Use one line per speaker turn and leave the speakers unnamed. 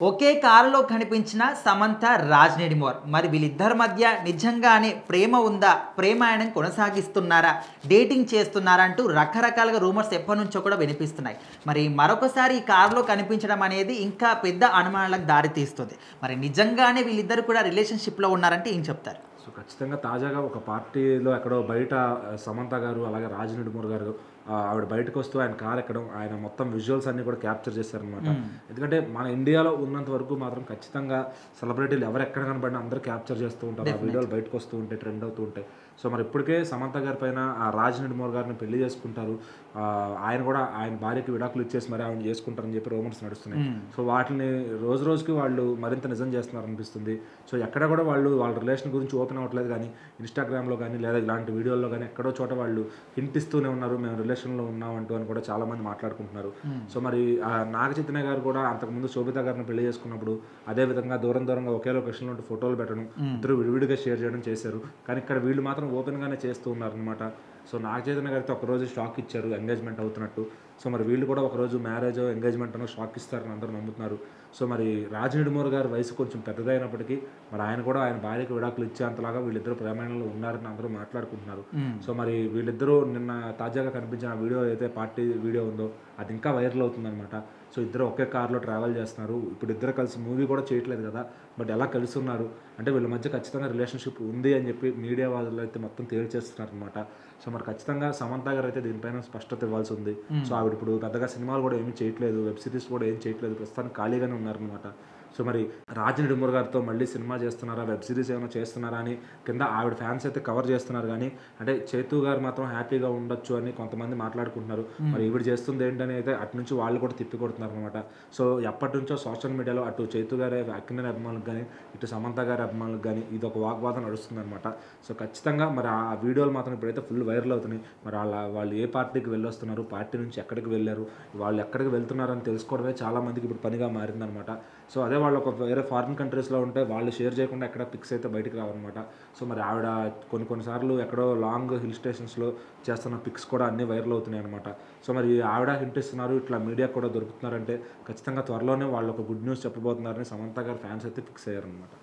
ఒకే కారులో కనిపించిన సమంత, రాజ్ నిడిమోర్. మరి వీళ్ళిద్దరి మధ్య నిజంగానే ప్రేమ ఉందా? ప్రేమాయణం కొనసాగిస్తున్నారా? డేటింగ్ చేస్తున్నారా? అంటూ రకరకాలుగా రూమర్స్ ఎప్పటినుంచో కూడా వినిపిస్తున్నాయి. మరి మరొకసారి ఈ కారులో కనిపించడం అనేది ఇంకా పెద్ద అనుమానాలకు దారితీస్తుంది. మరి నిజంగానే వీళ్ళిద్దరు కూడా రిలేషన్‌షిప్‌లో ఉన్నారంటే ఏం చెప్తారు?
సో, ఖచ్చితంగా తాజాగా ఒక పార్టీలో ఎక్కడో బయట సమంత గారు, అలాగే రాజ్ నిడుమూర్ గారు ఆవిడ బయటకొస్తూ ఆయన కార్ ఎక్కడం, ఆయన మొత్తం విజువల్స్ అన్నీ కూడా క్యాప్చర్ చేశారనమాట. ఎందుకంటే మన ఇండియాలో ఉన్నంత వరకు మాత్రం ఖచ్చితంగా సెలబ్రిటీలు ఎవరు ఎక్కడ కనబడినా అందరూ క్యాప్చర్ చేస్తూ ఉంటారు. ఆ వీడియోలు బయటకు వస్తూ ఉంటాయి, ట్రెండ్ అవుతూ ఉంటాయి. సో మరి ఇప్పటికే సమంత గారి పైన ఆ రాజ్ నిడుమూర్ గారిని పెళ్లి చేసుకుంటారు. ఆయన కూడా ఆయన భార్యకి విడాకులు ఇచ్చేసి మరి ఆవిడ చేసుకుంటారని చెప్పి రూమర్స్ నడుస్తున్నాయి. సో వాటిని రోజు రోజుకి వాళ్ళు మరింత నిజం చేస్తున్నారు అనిపిస్తుంది. సో ఎక్కడ కూడా వాళ్ళు వాళ్ళ రిలేషన్ గురించి ఓపెన్ అవ్వట్లేదు, కానీ ఇన్స్టాగ్రామ్లో కానీ లేదా ఇలాంటి వీడియోల్లో కానీ ఎక్కడో చోట వాళ్ళు హింట్ ఇస్తూనే ఉన్నారు, మేము రిలేషన్లో ఉన్నామంటూ అని కూడా చాలా మంది మాట్లాడుకుంటున్నారు. సో మరి నాగ చైతన్య గారు కూడా అంతకుముందు శోభిత గారిని పెళ్లి చేసుకున్నప్పుడు అదే విధంగా దూరంగా ఒకే లొకేషన్లో ఉంటే ఫోటోలు పెట్టడం, ఇద్దరు విడివిడిగా షేర్ చేయడం చేశారు. కానీ ఇక్కడ వీళ్ళు మాత్రం ఓపెన్గానే చేస్తూ ఉన్నారనమాట. సో నాగ చైతన్య గారితో ఒకరోజు షాక్ ఇచ్చారు ఎంగేజ్మెంట్ అవుతున్నట్టు. సో మరి వీళ్ళు కూడా ఒకరోజు మ్యారేజ్ ఎంగేజ్మెంట్ అన్న షాక్ ఇస్తారని అందరూ నమ్ముతున్నారు. సో మరి రాజ్ నిడుమూర్ గారి వయసు కొంచెం పెద్దదైనప్పటికీ మరి ఆయన కూడా ఆయన భార్యకు విడాకులు ఇచ్చేంతలాగా వీళ్ళిద్దరు ప్రేమాయణంలో ఉన్నారని అందరూ మాట్లాడుకుంటున్నారు. సో మరి వీళ్ళిద్దరూ నిన్న తాజాగా కనిపించిన వీడియో అయితే పార్టీ వీడియో ఉందో అది ఇంకా వైరల్ అవుతుందన్నమాట. సో ఇద్దరు ఒకే కార్లో ట్రావెల్ చేస్తున్నారు. ఇప్పుడు ఇద్దరు కలిసి మూవీ కూడా చేయట్లేదు కదా, బట్ ఎలా కలిసి ఉన్నారు అంటే వీళ్ళ మధ్య ఖచ్చితంగా రిలేషన్షిప్ ఉంది అని చెప్పి మీడియా వాళ్ళు అయితే మొత్తం తేల్చేస్తున్నారు అనమాట. సో మరి ఖచ్చితంగా సమంత గారు అయితే దీనిపైన స్పష్టత ఇవ్వాల్సి ఉంది. సో ఆవిడ ఇప్పుడు పెద్దగా సినిమాలు కూడా ఏమీ చేయట్లేదు, వెబ్ సిరీస్ కూడా ఏం చేయట్లేదు, ప్రస్తుతానికి ఖాళీగానే ఉన్నారనమాట. సో మరి రాజ్ నిడుమూర్ గారితో మళ్ళీ సినిమా చేస్తున్నారా, వెబ్ సిరీస్ ఏమైనా చేస్తున్నారా అని కింద ఆవిడ ఫ్యాన్స్ అయితే కవర్ చేస్తున్నారు. కానీ అంటే చైతు గారు మాత్రం హ్యాపీగా ఉండొచ్చు అని కొంతమంది మాట్లాడుకుంటున్నారు. మరి ఈవిడ చేస్తుంది ఏంటని అయితే అటు నుంచి వాళ్ళు కూడా తిప్పికొడుతున్నారు అనమాట. సో ఎప్పటి నుంచో సోషల్ మీడియాలో అటు చైతు గారి అక్కినేని అభిమానులకు కానీ ఇటు సమంత గారి అభిమానులకు కానీ ఇది ఒక వాగ్వాదం నడుస్తుంది అనమాట. సో ఖచ్చితంగా మరి ఆ వీడియోలు మాత్రం ఇప్పుడైతే ఫుల్ వైరల్ అవుతున్నాయి. మరి వాళ్ళు ఏ పార్టీకి వెళ్ళొస్తున్నారు, పార్టీ నుంచి ఎక్కడికి వెళ్ళారు, వాళ్ళు ఎక్కడికి వెళ్తున్నారని తెలుసుకోవడమే చాలా మందికి ఇప్పుడు పనిగా మారిందనమాట. సో అదే వాళ్ళు ఒక వేరే ఫారిన్ కంట్రీస్లో ఉంటే వాళ్ళు షేర్ చేయకుండా ఎక్కడ పిక్స్ అయితే బయటకు రావన్నమాట. సో మరి ఆవిడ కొన్నిసార్లు ఎక్కడో లాంగ్ హిల్ స్టేషన్స్లో చేస్తున్న పిక్స్ కూడా అన్నీ వైరల్ అవుతున్నాయి అనమాట. సో మరి ఆవిడ హింట్ ఇస్తున్నారు, ఇట్లా మీడియా కూడా దొరుకుతున్నారంటే ఖచ్చితంగా త్వరలోనే వాళ్ళు ఒక గుడ్ న్యూస్ చెప్పబోతున్నారని సమంత గారు ఫ్యాన్స్ అయితే ఫిక్స్ అయ్యారనమాట.